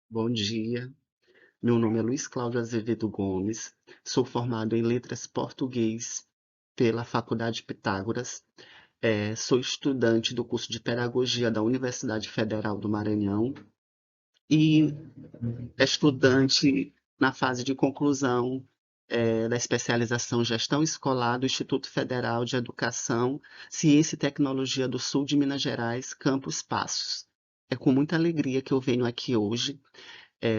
Bom dia, meu nome é Luiz Cláudio Azevedo Gomes, sou formado em Letras Português pela Faculdade Pitágoras, sou estudante do curso de Pedagogia da Universidade Federal do Maranhão e estudante na fase de conclusão da especialização Gestão Escolar do Instituto Federal de Educação, Ciência e Tecnologia do Sul de Minas Gerais, Campus Passos. É com muita alegria que eu venho aqui hoje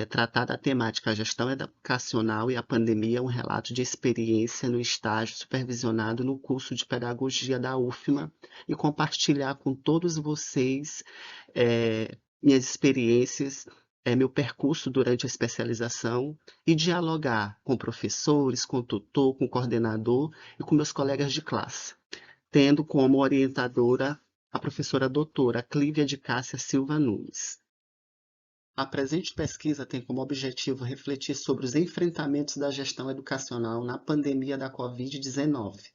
tratar da temática gestão educacional e a pandemia, um relato de experiência no estágio supervisionado no curso de pedagogia da UFMA e compartilhar com todos vocês minhas experiências, meu percurso durante a especialização e dialogar com professores, com tutor, com coordenador e com meus colegas de classe, tendo como orientadora a professora doutora Clívia de Cássia Silva Nunes. A presente pesquisa tem como objetivo refletir sobre os enfrentamentos da gestão educacional na pandemia da Covid-19.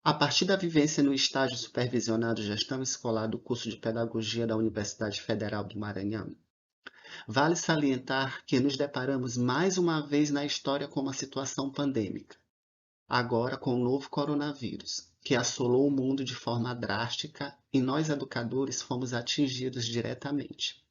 A partir da vivência no estágio supervisionado Gestão Escolar do curso de Pedagogia da Universidade Federal do Maranhão, vale salientar que nos deparamos mais uma vez na história com uma situação pandêmica, agora com o novo coronavírus, que assolou o mundo de forma drástica e nós educadores fomos atingidos diretamente.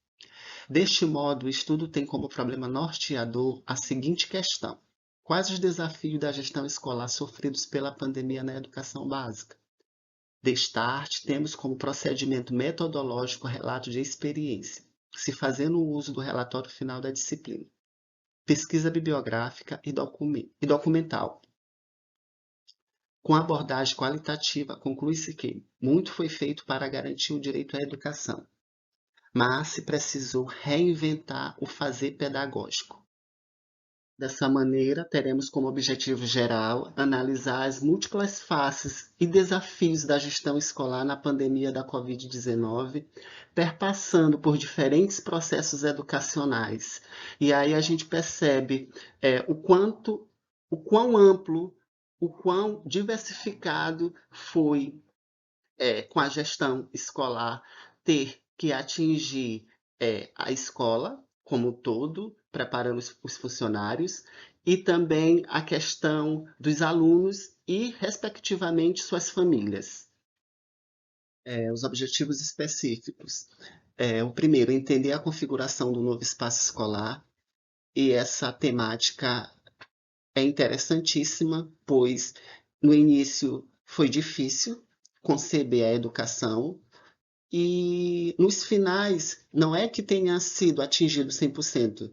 Deste modo, o estudo tem como problema norteador a seguinte questão: quais os desafios da gestão escolar sofridos pela pandemia na educação básica? Destarte, temos como procedimento metodológico relato de experiência, se fazendo uso do relatório final da disciplina. Pesquisa bibliográfica e documental. Com abordagem qualitativa, conclui-se que muito foi feito para garantir o direito à educação, mas se precisou reinventar o fazer pedagógico. Dessa maneira, teremos como objetivo geral analisar as múltiplas faces e desafios da gestão escolar na pandemia da Covid-19, perpassando por diferentes processos educacionais. E aí a gente percebe o quão amplo, o quão diversificado foi com a gestão escolar, ter que atingir a escola como um todo, preparando os funcionários, e também a questão dos alunos e, respectivamente, suas famílias. Os objetivos específicos. O primeiro, entender a configuração do novo espaço escolar, e essa temática é interessantíssima, pois no início foi difícil conceber a educação, e nos finais, não é que tenha sido atingido 100%.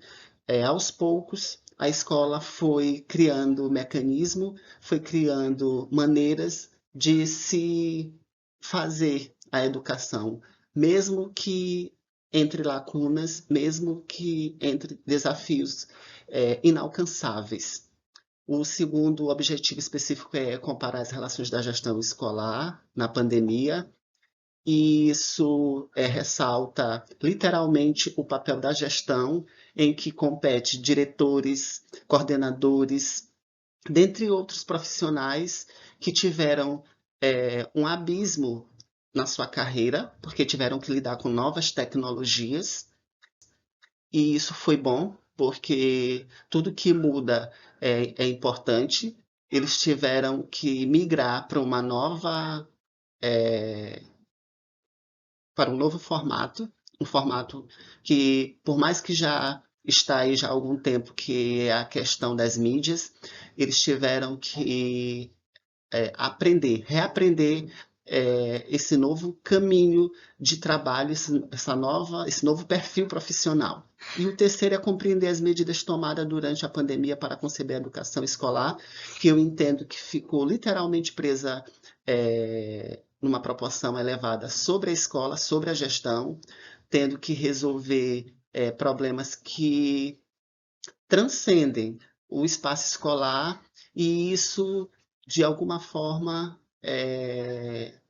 Aos poucos, a escola foi criando mecanismo, foi criando maneiras de se fazer a educação, mesmo que entre lacunas, mesmo que entre desafios inalcançáveis. O segundo objetivo específico é comparar as relações da gestão escolar na pandemia, e isso ressalta literalmente o papel da gestão, em que compete diretores, coordenadores, dentre outros profissionais que tiveram um abismo na sua carreira, porque tiveram que lidar com novas tecnologias, e isso foi bom, porque tudo que muda é importante. Eles tiveram que migrar é, para um novo formato, um formato que, por mais que já está aí já há algum tempo, que é a questão das mídias, eles tiveram que aprender, reaprender esse novo caminho de trabalho, esse novo perfil profissional. E o terceiro é compreender as medidas tomadas durante a pandemia para conceber a educação escolar, que eu entendo que ficou literalmente presa numa proporção elevada sobre a escola, sobre a gestão, tendo que resolver problemas que transcendem o espaço escolar, e isso, de alguma forma,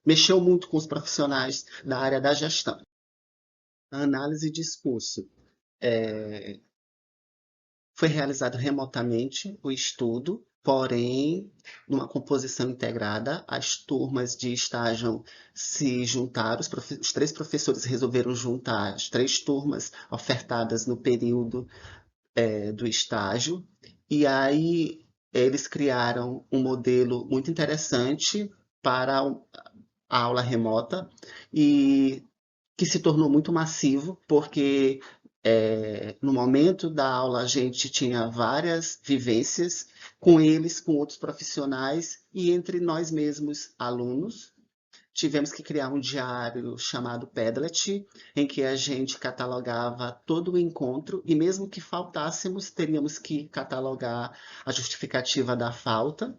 mexeu muito com os profissionais da área da gestão. A análise e discurso. Foi realizado remotamente o estudo, porém, numa composição integrada, as turmas de estágio se juntaram, os 3 professores resolveram juntar as 3 turmas ofertadas no período do estágio, e aí eles criaram um modelo muito interessante para a aula remota e que se tornou muito massivo, porque no momento da aula a gente tinha várias vivências com eles, com outros profissionais e entre nós mesmos alunos. Tivemos que criar um diário chamado Padlet, em que a gente catalogava todo o encontro e mesmo que faltássemos, teríamos que catalogar a justificativa da falta,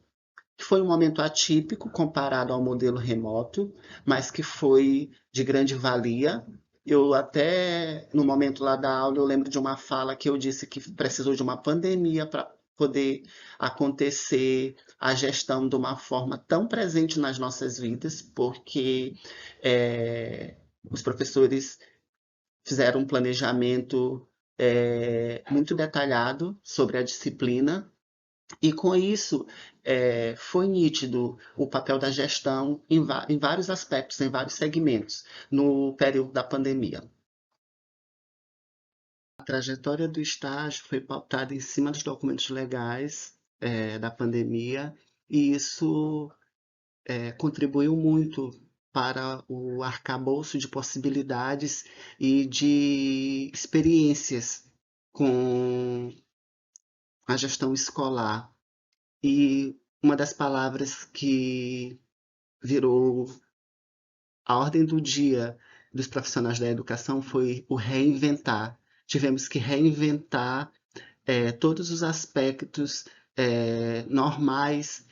que foi um momento atípico comparado ao modelo remoto, mas que foi de grande valia. Eu até, no momento lá da aula, eu lembro de uma fala que eu disse que precisou de uma pandemia para poder acontecer a gestão de uma forma tão presente nas nossas vidas, porque os professores fizeram um planejamento muito detalhado sobre a disciplina e com isso, foi nítido o papel da gestão em vários aspectos, em vários segmentos, no período da pandemia. A trajetória do estágio foi pautada em cima dos documentos legais, da pandemia, e isso contribuiu muito para o arcabouço de possibilidades e de experiências com a gestão escolar. E uma das palavras que virou a ordem do dia dos profissionais da educação foi o reinventar. Tivemos que reinventar todos os aspectos normais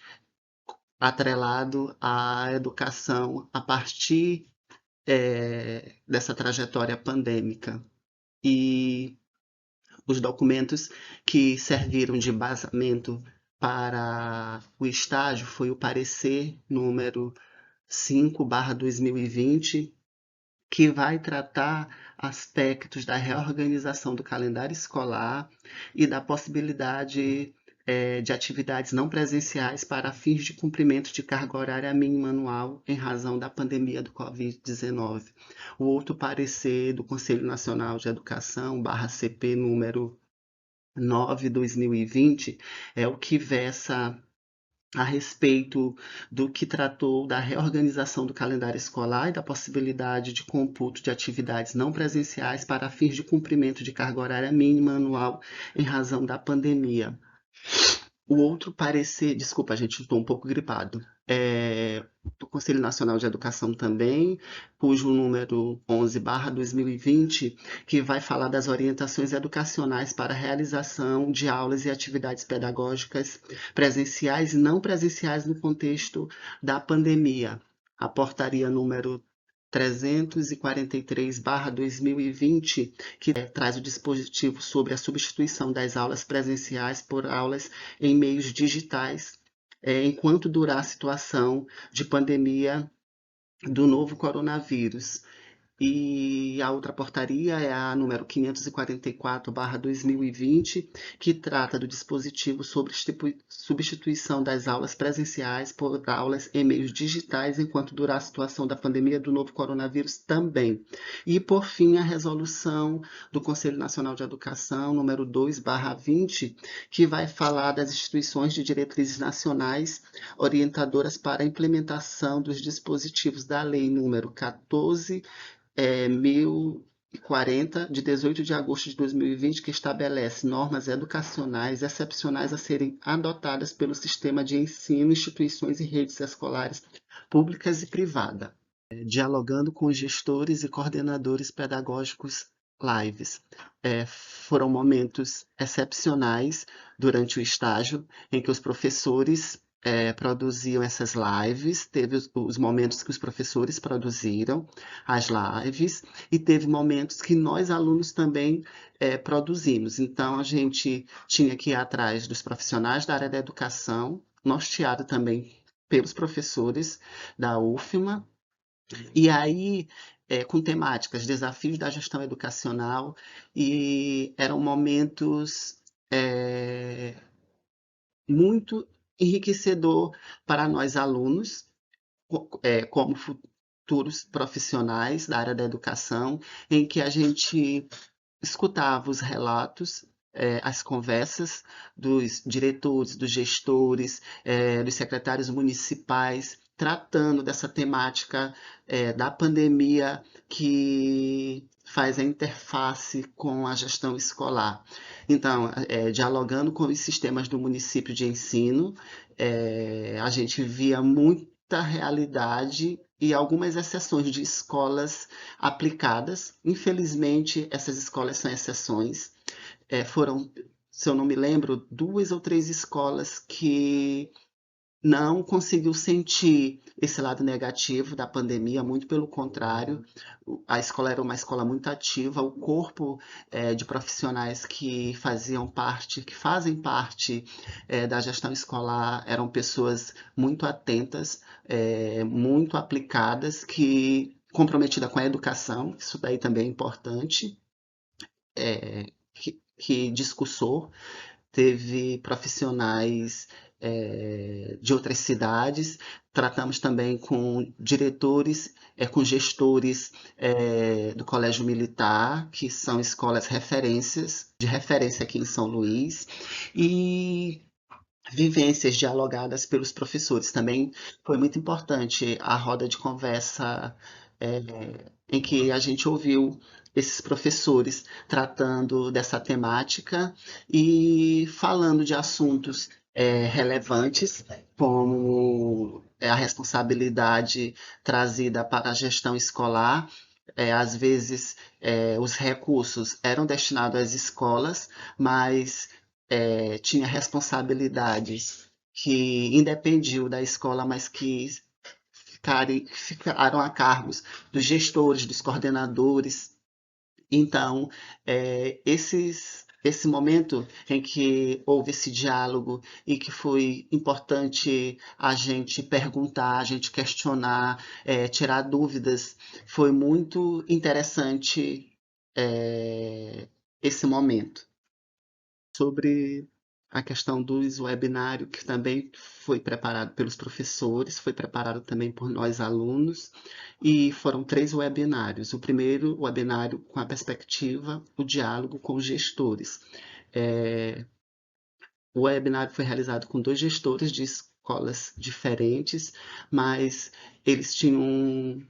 atrelado à educação a partir dessa trajetória pandêmica. E os documentos que serviram de embasamento para o estágio foi o parecer número 5/2020, que vai tratar aspectos da reorganização do calendário escolar e da possibilidade de atividades não presenciais para fins de cumprimento de carga horária mínima anual em razão da pandemia do Covid-19. O outro parecer do Conselho Nacional de Educação, /CP número 9/2020, é o que versa a respeito do que tratou da reorganização do calendário escolar e da possibilidade de computo de atividades não presenciais para fins de cumprimento de carga horária mínima anual em razão da pandemia. O outro parecer, desculpa, gente, estou um pouco gripado, do Conselho Nacional de Educação também, cujo número 11/2020, que vai falar das orientações educacionais para a realização de aulas e atividades pedagógicas presenciais e não presenciais no contexto da pandemia. A portaria número 343/2020, que traz o dispositivo sobre a substituição das aulas presenciais por aulas em meios digitais, enquanto durar a situação de pandemia do novo coronavírus. E a outra portaria é a número 544/2020, que trata do dispositivo sobre substituição das aulas presenciais por aulas em meios digitais enquanto durar a situação da pandemia do novo coronavírus também. E, por fim, a resolução do Conselho Nacional de Educação, número 2/20, que vai falar das instituições de diretrizes nacionais orientadoras para a implementação dos dispositivos da Lei número 1040, de 18 de agosto de 2020, que estabelece normas educacionais excepcionais a serem adotadas pelo sistema de ensino, instituições e redes escolares públicas e privadas, dialogando com gestores e coordenadores pedagógicos lives. Foram momentos excepcionais durante o estágio em que os professores produziam essas lives, teve os momentos que os professores produziram as lives e teve momentos que nós alunos também produzimos. Então a gente tinha que ir atrás dos profissionais da área da educação, norteado também pelos professores da UFMA, e aí com temáticas, desafios da gestão educacional, e eram momentos muito enriquecedor para nós alunos, como futuros profissionais da área da educação, em que a gente escutava os relatos, as conversas dos diretores, dos gestores, dos secretários municipais, tratando dessa temática da pandemia que faz a interface com a gestão escolar. Então, dialogando com os sistemas do município de ensino, a gente via muita realidade e algumas exceções de escolas aplicadas. Infelizmente, essas escolas são exceções. Foram, se eu não me lembro, duas ou três escolas que não conseguiu sentir esse lado negativo da pandemia, muito pelo contrário, a escola era uma escola muito ativa, o corpo de profissionais que faziam parte, que fazem parte da gestão escolar, eram pessoas muito atentas, muito aplicadas, que comprometida com a educação, isso daí também é importante, que discursou, teve profissionais de outras cidades, tratamos também com diretores, com gestores do Colégio Militar, que são escolas referências, de referência aqui em São Luís, e vivências dialogadas pelos professores. Também foi muito importante a roda de conversa em que a gente ouviu esses professores tratando dessa temática e falando de assuntos relevantes, como a responsabilidade trazida para a gestão escolar. Às vezes, os recursos eram destinados às escolas, mas tinha responsabilidades que independiam da escola, mas que ficaram a cargos dos gestores, dos coordenadores. Então, esse momento em que houve esse diálogo e que foi importante a gente perguntar, a gente questionar, tirar dúvidas, foi muito interessante esse momento. Sobre a questão dos webinários, que também foi preparado pelos professores, foi preparado também por nós alunos, e foram 3 webinários. O primeiro webinário com a perspectiva, o diálogo com os gestores. O webinário foi realizado com 2 gestores de escolas diferentes, mas eles tinham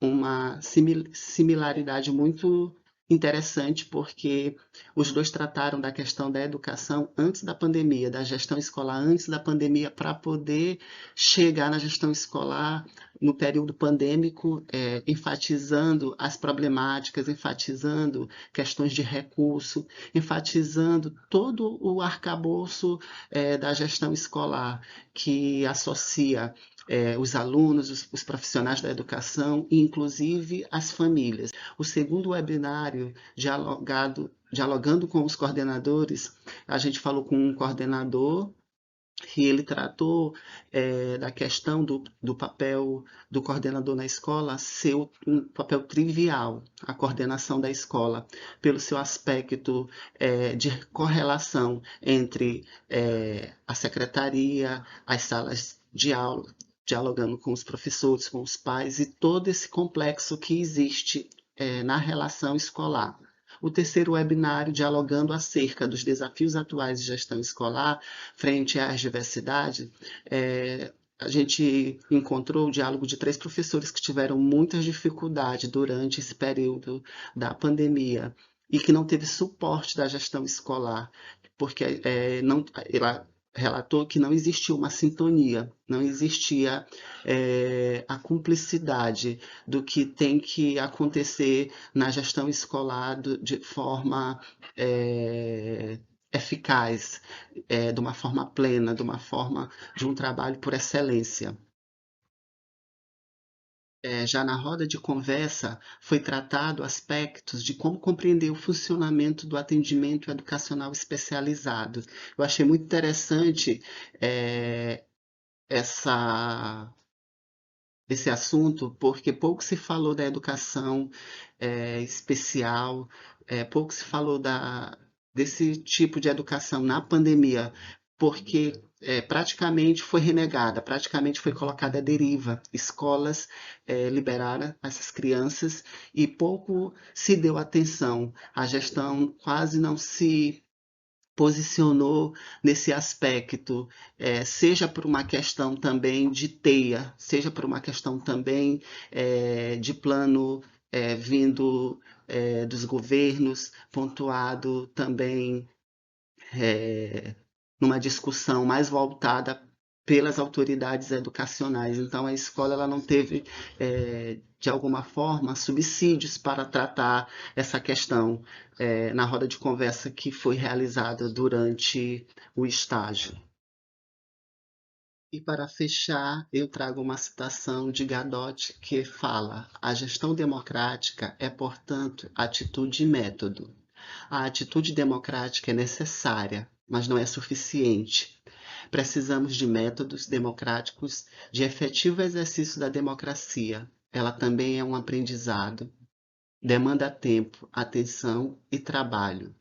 uma similaridade muito interessante, porque os dois trataram da questão da educação antes da pandemia, da gestão escolar antes da pandemia, para poder chegar na gestão escolar no período pandêmico, enfatizando as problemáticas, enfatizando questões de recurso, enfatizando todo o arcabouço da gestão escolar, que associa os alunos, os profissionais da educação e, inclusive, as famílias. O segundo webinário, dialogando com os coordenadores, a gente falou com um coordenador e ele tratou da questão do papel do coordenador na escola ser um papel trivial, a coordenação da escola, pelo seu aspecto de correlação entre a secretaria, as salas de aula, dialogando com os professores, com os pais e todo esse complexo que existe na relação escolar. O terceiro webinário, dialogando acerca dos desafios atuais de gestão escolar frente às diversidades, a gente encontrou o diálogo de 3 professores que tiveram muitas dificuldades durante esse período da pandemia e que não teve suporte da gestão escolar, porque não, ela relatou que não existia uma sintonia, não existia a cumplicidade do que tem que acontecer na gestão escolar de forma eficaz, de uma forma plena, de uma forma de um trabalho por excelência. Já na roda de conversa foi tratado aspectos de como compreender o funcionamento do atendimento educacional especializado. Eu achei muito interessante essa esse assunto, porque pouco se falou da educação especial, pouco se falou desse tipo de educação na pandemia, porque praticamente foi renegada, praticamente foi colocada à deriva. Escolas liberaram essas crianças e pouco se deu atenção. A gestão quase não se posicionou nesse aspecto, seja por uma questão também de teia, seja por uma questão também de plano vindo dos governos, pontuado também é, numa discussão mais voltada pelas autoridades educacionais. Então, a escola ela não teve, de alguma forma, subsídios para tratar essa questão na roda de conversa que foi realizada durante o estágio. E para fechar, eu trago uma citação de Gadot que fala: a gestão democrática é, portanto, atitude e método. A atitude democrática é necessária, mas não é suficiente. Precisamos de métodos democráticos de efetivo exercício da democracia. Ela também é um aprendizado, demanda tempo, atenção e trabalho.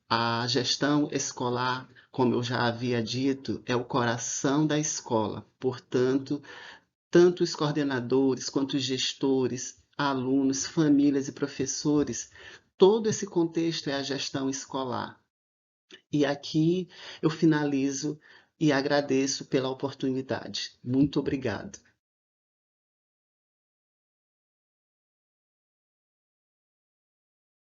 A gestão escolar, como eu já havia dito, é o coração da escola. Portanto, tanto os coordenadores quanto os gestores, alunos, famílias e professores, todo esse contexto é a gestão escolar. E aqui eu finalizo e agradeço pela oportunidade. Muito obrigado.